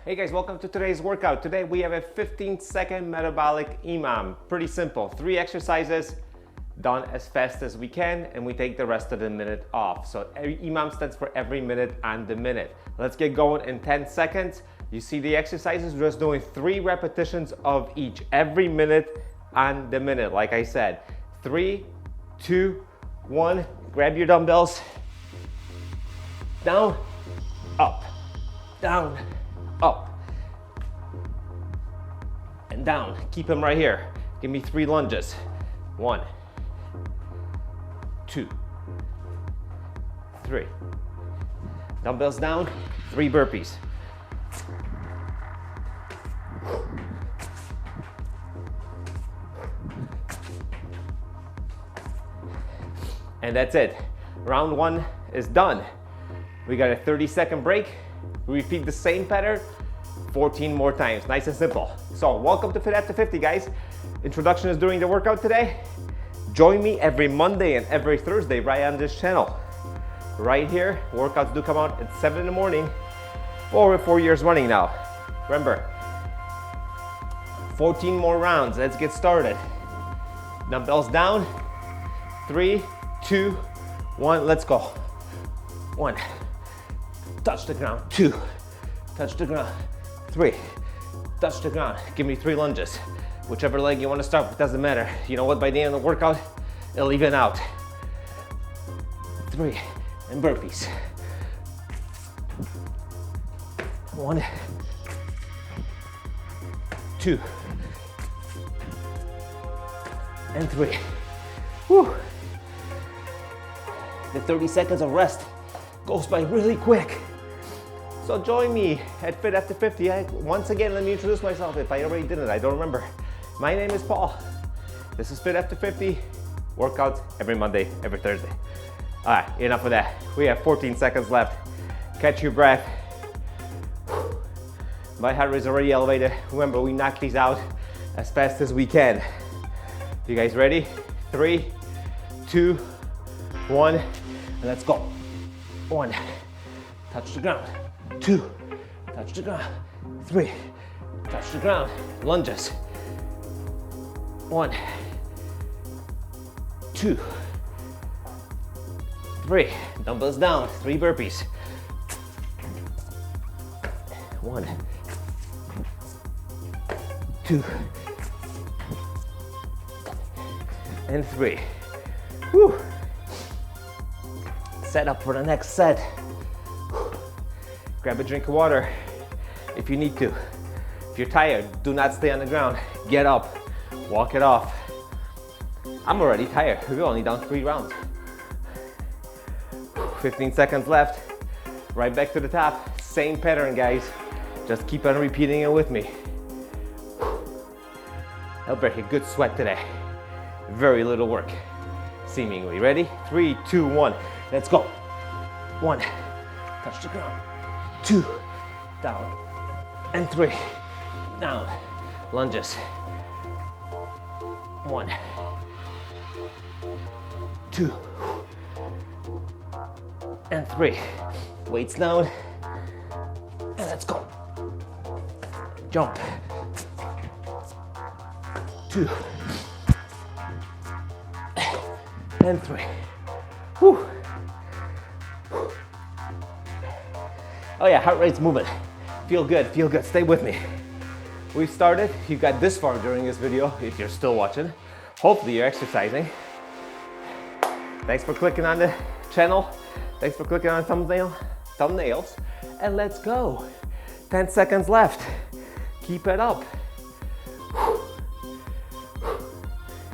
Hey guys, welcome to today's workout. Today we have a 15-second metabolic EMOM. Pretty simple. 3 exercises done as fast as we can, and we take the rest of the minute off. So every EMOM stands for every minute on the minute. Let's get going in 10 seconds. You see the exercises, we're just doing 3 repetitions of each, every minute on the minute. Like I said, 3, 2, 1, grab your dumbbells, down, up, down, up, and down. Keep them right here. Give me 3 lunges. 1, 2, 3. Dumbbells down, 3 burpees. And that's it. Round 1 is done. We got a 30-second break. We repeat the same pattern 14 more times. Nice and simple. So welcome to Fit After 50, guys. Introduction is during the workout today. Join me every Monday and every Thursday right on this channel. Right here, workouts do come out at 7 in the morning for 4 years running now. Remember, 14 more rounds. Let's get started. Dumbbells down. 3, 2, 1, let's go. 1, touch the ground. 2, touch the ground. 3, touch the ground. Give me 3 lunges. Whichever leg you want to start with, doesn't matter. You know what, by the end of the workout, it'll even out. 3, and burpees. 1, 2, and 3. Whew. The 30 seconds of rest goes by really quick. So join me at Fit After 50. Once again, let me introduce myself if I already didn't. I don't remember. My name is Paul. This is Fit After 50. Workouts every Monday, every Thursday. All right, enough of that. We have 14 seconds left. Catch your breath. My heart rate is already elevated. Remember, we knock these out as fast as we can. You guys ready? 3, 2, 1, and let's go. 1, touch the ground. 2, touch the ground. 3, touch the ground. Lunges. 1, 2, 3. Dumbbells down. 3 burpees. 1, 2, and 3. Whew. Set up for the next set. Grab a drink of water if you need to. If you're tired, do not stay on the ground. Get up, walk it off. I'm already tired. We're only down 3 rounds. 15 seconds left. Right back to the top. Same pattern, guys. Just keep on repeating it with me. I'll break a good sweat today. Very little work, seemingly. Ready? 3, 2, 1. Let's go. 1, touch the ground. 2, down. And 3, down. Lunges. 1, 2, and 3. Weights down. And let's go. Jump. 2, and 3. Whew. Oh yeah, heart rate's moving. Feel good, feel good. Stay with me. We've started. You got this far during this video, if you're still watching. Hopefully you're exercising. Thanks for clicking on the channel. Thanks for clicking on thumbnails. And let's go. 10 seconds left. Keep it up.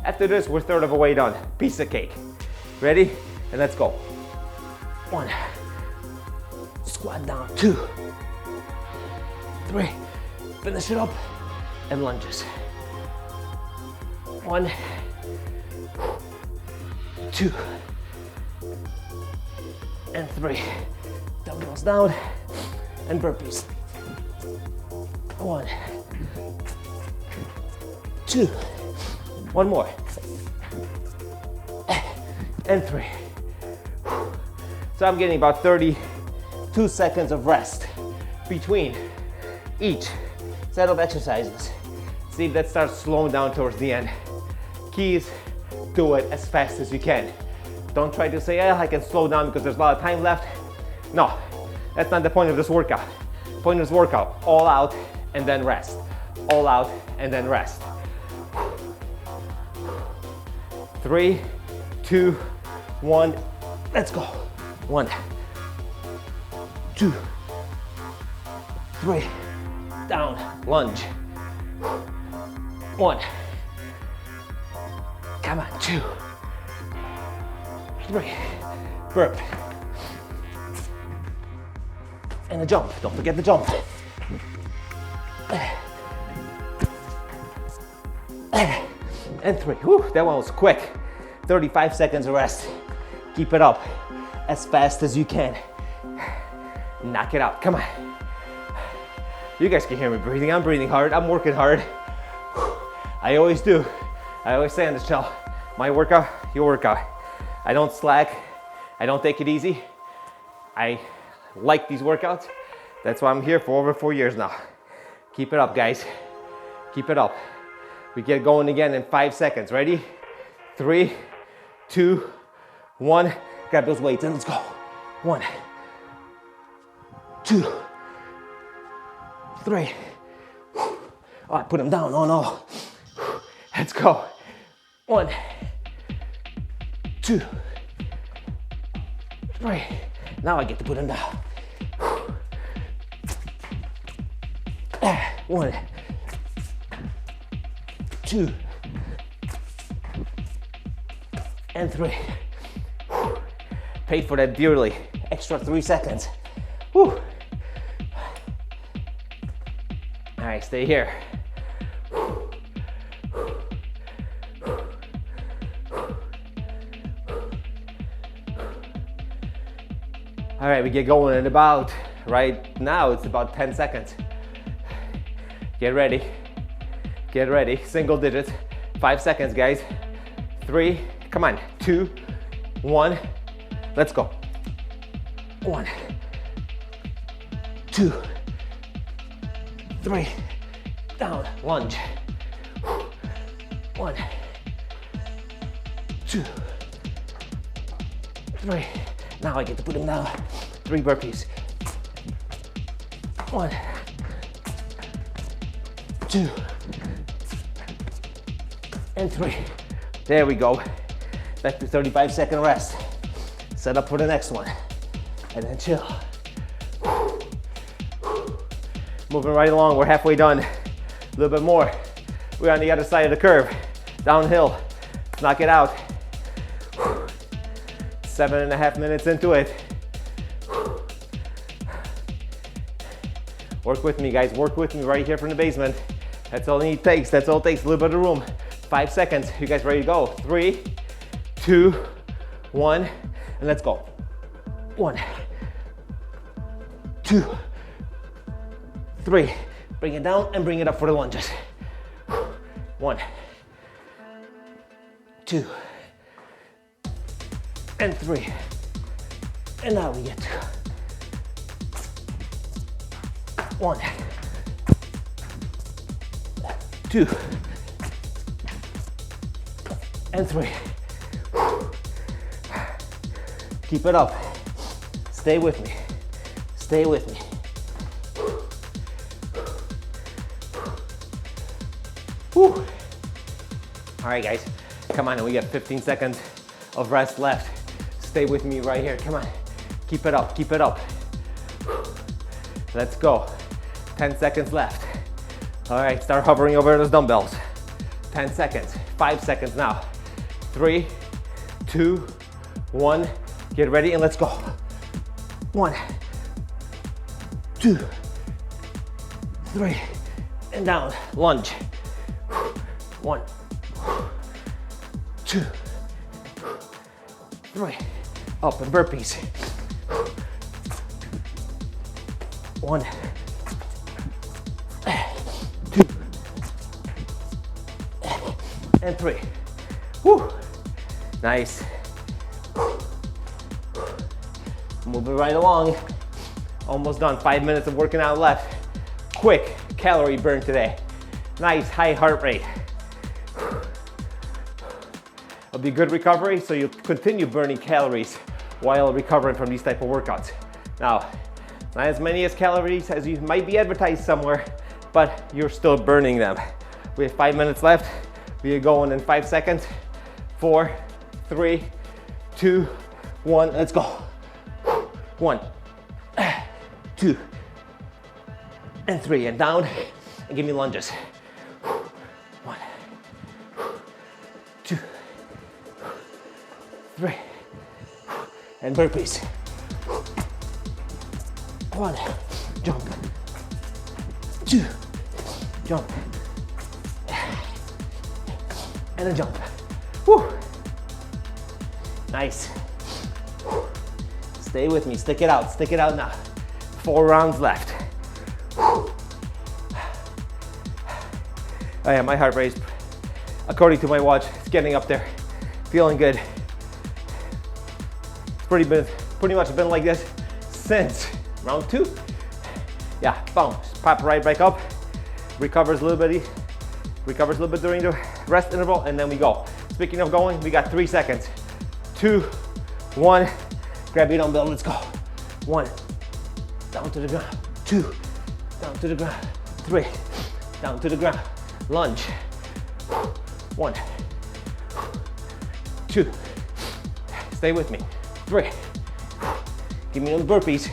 After this, we're third of the way done. Piece of cake. Ready? And let's go. 1. Squat down. 2, 3. Finish it up. And lunges. 1, 2, and 3. Dumbbells down. And burpees. 1, 2. One more. And 3. So I'm getting about 32 seconds of rest between each set of exercises. See if that starts slowing down towards the end. Key is do it as fast as you can. Don't try to say, I can slow down because there's a lot of time left. No, that's not the point of this workout. The point of this workout, all out and then rest. All out and then rest. 3, 2, 1, let's go. 1, 2, 3, down, lunge. 1, come on, 2, 3, burp. And a jump, don't forget the jump. And 3, whew, that one was quick. 35 seconds of rest. Keep it up as fast as you can. Knock it out, come on. You guys can hear me breathing. I'm breathing hard, I'm working hard. I always do. I always say on this channel, my workout, your workout. I don't slack, I don't take it easy. I like these workouts. That's why I'm here for over 4 years now. Keep it up, guys. Keep it up. We get going again in 5 seconds. Ready? 3, 2, 1. Grab those weights and let's go. 1, 2, 3. Oh, I put them down. Oh no. Let's go. 1, 2, 3. Now I get to put them down. 1, 2, and 3. Paid for that dearly. Extra 3 seconds. Whew. All right, stay here. All right, we get going in about, right now, it's about 10 seconds. Get ready. Get ready. Single digits. 5 seconds, guys. 3, come on. 2, 1. Let's go. 1, 2, 3. Down. Lunge. 1, 2, 3. Now I get to put them down. 3 burpees. 1, 2, and 3. There we go. Back to 35-second rest. Set up for the next one. And then chill. Moving right along, we're halfway done. A little bit more. We're on the other side of the curve. Downhill. Let's knock it out. 7.5 minutes into it. Work with me, guys. Work with me right here from the basement. That's all it takes. That's all it takes. A little bit of room. 5 seconds. You guys ready to go? 3, 2, 1, and let's go. 1, 2, 3. Bring it down and bring it up for the lunges. 1, 2, and 3. And now we get to 1, 2, and 3. Keep it up. Stay with me. Stay with me. Whew. All right, guys. Come on, we got 15 seconds of rest left. Stay with me right here. Come on. Keep it up. Keep it up. Let's go. 10 seconds left. All right, start hovering over those dumbbells. 10 seconds. 5 seconds now. 3, 2, 1. Get ready and let's go. 1, 2, 3, and down. Lunge. 1, 2, 3. Up and burpees. 1, 2, and 3. Whew. Nice. Moving right along. Almost done. 5 minutes of working out left. quick calorie burn today. Nice high heart rate. It'll be good recovery, so you'll continue burning calories while recovering from these type of workouts. Now, not as many calories as you might be advertised somewhere, but you're still burning them. We have 5 minutes left. We are going in 5 seconds. 4, 3, 2, 1, let's go. 1, 2, and 3, and down, and give me lunges. 1, 2, 3, and burpees. 1, jump, 2, jump, and a jump. Whew. Nice. Stay with me, stick it out now. 4 rounds left. Oh yeah, my heart rate, according to my watch, it's getting up there. Feeling good. It's pretty much been like this since round 2. Yeah, boom, pop right back up. Recovers a little bit during the rest interval, and then we go. Speaking of going, we got 3 seconds. 2, 1, grab your dumbbell, let's go. 1, down to the ground. 2, down to the ground. 3, down to the ground. Lunge. 1, 2, stay with me. 3, give me those burpees.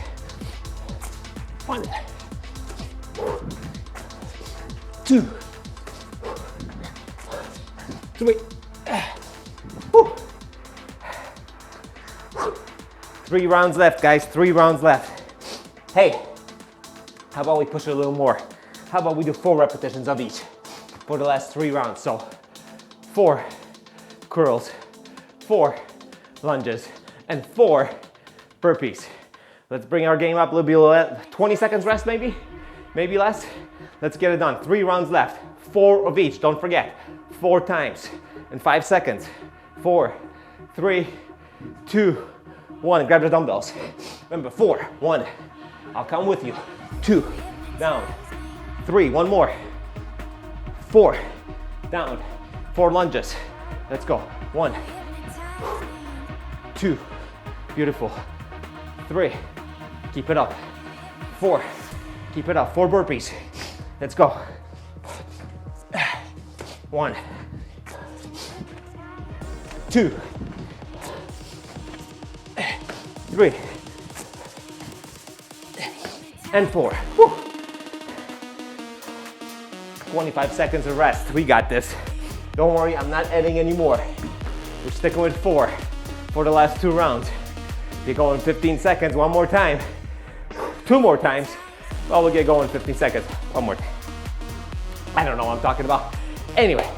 1, 2, 3. Whew. 3 rounds left, guys, 3 rounds left. Hey, how about we push it a little more? How about we do 4 repetitions of each for the last 3 rounds? So 4 curls, 4 lunges, and 4 burpees. Let's bring our game up a little bit, 20 seconds rest maybe less. Let's get it done. 3 rounds left, 4 of each, don't forget. 4 times in 5 seconds. 4, 3, 2, 1, grab the dumbbells. Remember, 4, 1, I'll come with you. 2, down. 3, 1 more. 4, down. 4 lunges. Let's go. 1, 2, beautiful. 3, keep it up. 4, keep it up. 4 burpees. Let's go. 1, 2, 3, and 4. Whew. 25 seconds of rest. We got this. Don't worry, I'm not adding any more. We're sticking with 4 for the last 2 rounds. You're going 15 seconds, 1 more time. 2 more times. Well, we'll get going 15 seconds. 1 more time. I don't know what I'm talking about. Anyway,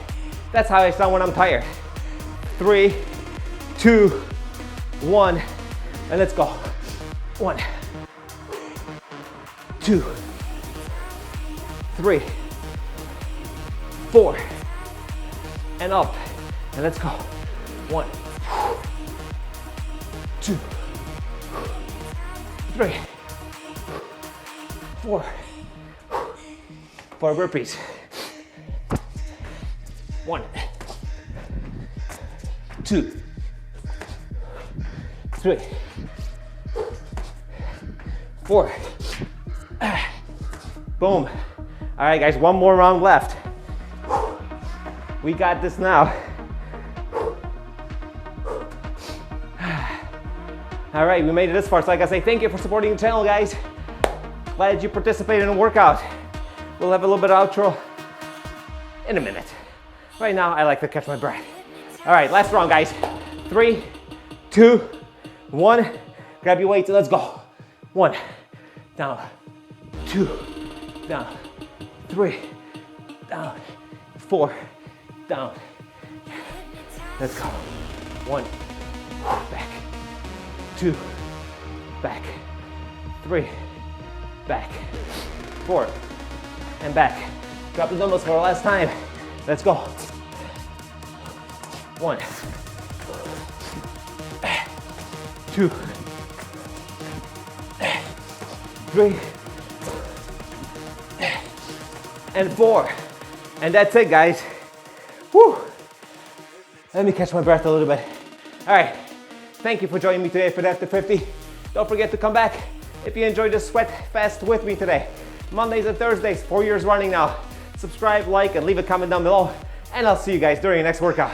that's how I sound when I'm tired. 3, 2, 1, and let's go. 1, 2, 3, 4, and up, and let's go. 1, 2, 3, 4. 4 burpees. 1, 2, 3, 4. Boom. All right, guys, 1 more round left. We got this now. All right, we made it this far, so I gotta say thank you for supporting the channel, guys. Glad you participated in the workout. We'll have a little bit of outro in a minute. Right now, I like to catch my breath. All right, last round, guys. 3, 2, 1. Grab your weights and let's go. 1, down, 2, down, 3, down, 4, down. Let's go. 1, back, 2, back, 3, back, 4, and back. Drop the dumbbells for the last time. Let's go. 1, 2, 3, and 4. And that's it, guys. Whew. Let me catch my breath a little bit. All right, thank you for joining me today for the After 50. Don't forget to come back if you enjoyed the sweat fest with me today. Mondays and Thursdays, 4 years running now. Subscribe, like, and leave a comment down below. And I'll see you guys during the next workout.